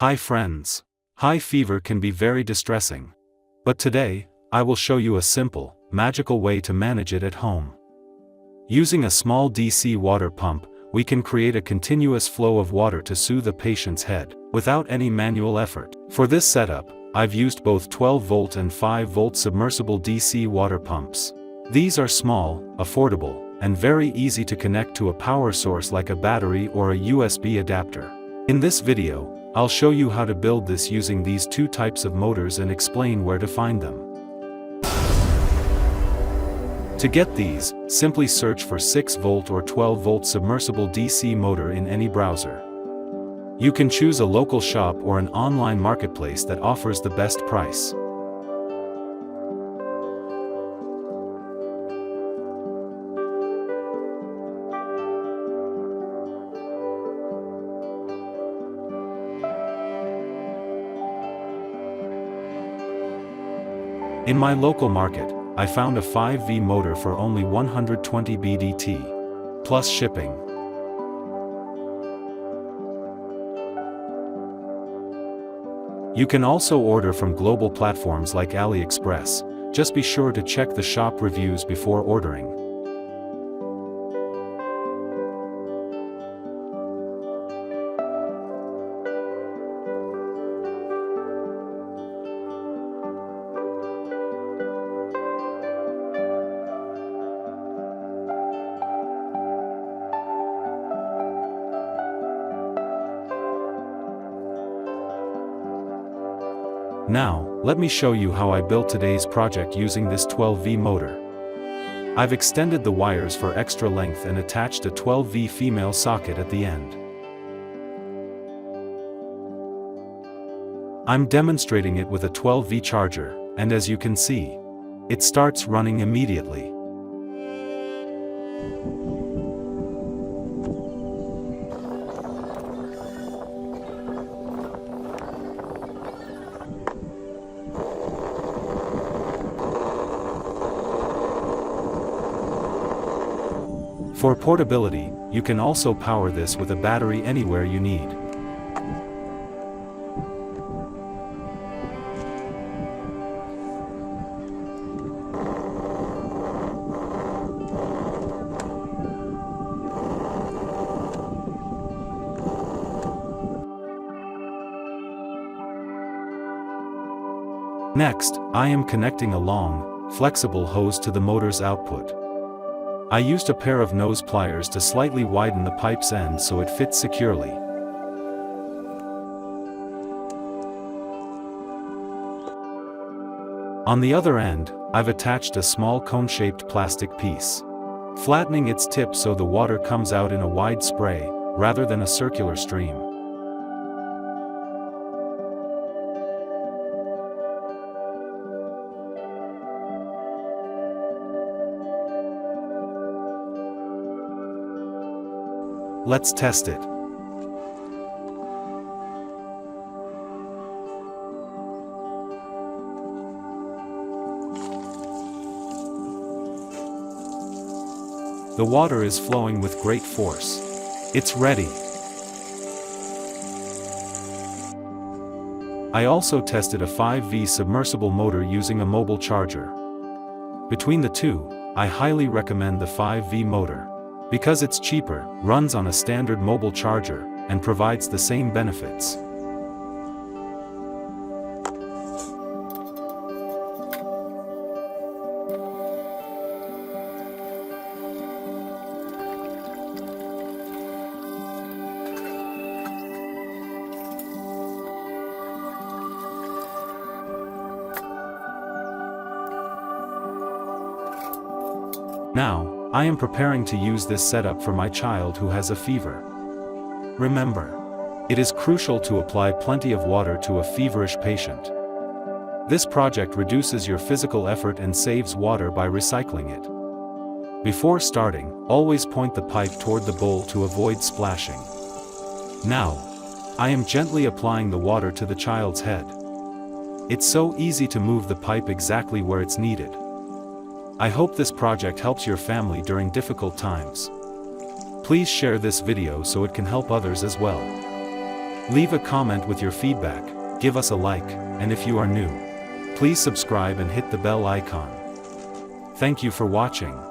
Hi friends. High fever can be very distressing. But today, I will show you a simple, magical way to manage it at home. Using a small DC water pump, we can create a continuous flow of water to soothe a patient's head, without any manual effort. For this setup, I've used both 12-volt and 5-volt submersible DC water pumps. These are small, affordable, and very easy to connect to a power source like a battery or a USB adapter. In this video, I'll show you how to build this using these two types of motors and explain where to find them. To get these, simply search for 6-volt or 12-volt submersible DC motor in any browser. You can choose a local shop or an online marketplace that offers the best price. In my local market, I found a 5V motor for only 120 BDT, plus shipping. You can also order from global platforms like AliExpress. Just be sure to check the shop reviews before ordering. Now, let me show you how I built today's project using this 12V motor. I've extended the wires for extra length and attached a 12V female socket at the end. I'm demonstrating it with a 12V charger, and as you can see, it starts running immediately. For portability, you can also power this with a battery anywhere you need. Next, I am connecting a long, flexible hose to the motor's output. I used a pair of nose pliers to slightly widen the pipe's end so it fits securely. On the other end, I've attached a small cone-shaped plastic piece, flattening its tip so the water comes out in a wide spray, rather than a circular stream. Let's test it. The water is flowing with great force. It's ready. I also tested a 5V submersible motor using a mobile charger. Between the two, I highly recommend the 5V motor, because it's cheaper, runs on a standard mobile charger, and provides the same benefits. Now, I am preparing to use this setup for my child who has a fever. Remember, it is crucial to apply plenty of water to a feverish patient. This project reduces your physical effort and saves water by recycling it. Before starting, always point the pipe toward the bowl to avoid splashing. Now, I am gently applying the water to the child's head. It's so easy to move the pipe exactly where it's needed. I hope this project helps your family during difficult times. Please share this video so it can help others as well. Leave a comment with your feedback, give us a like, and if you are new, please subscribe and hit the bell icon. Thank you for watching.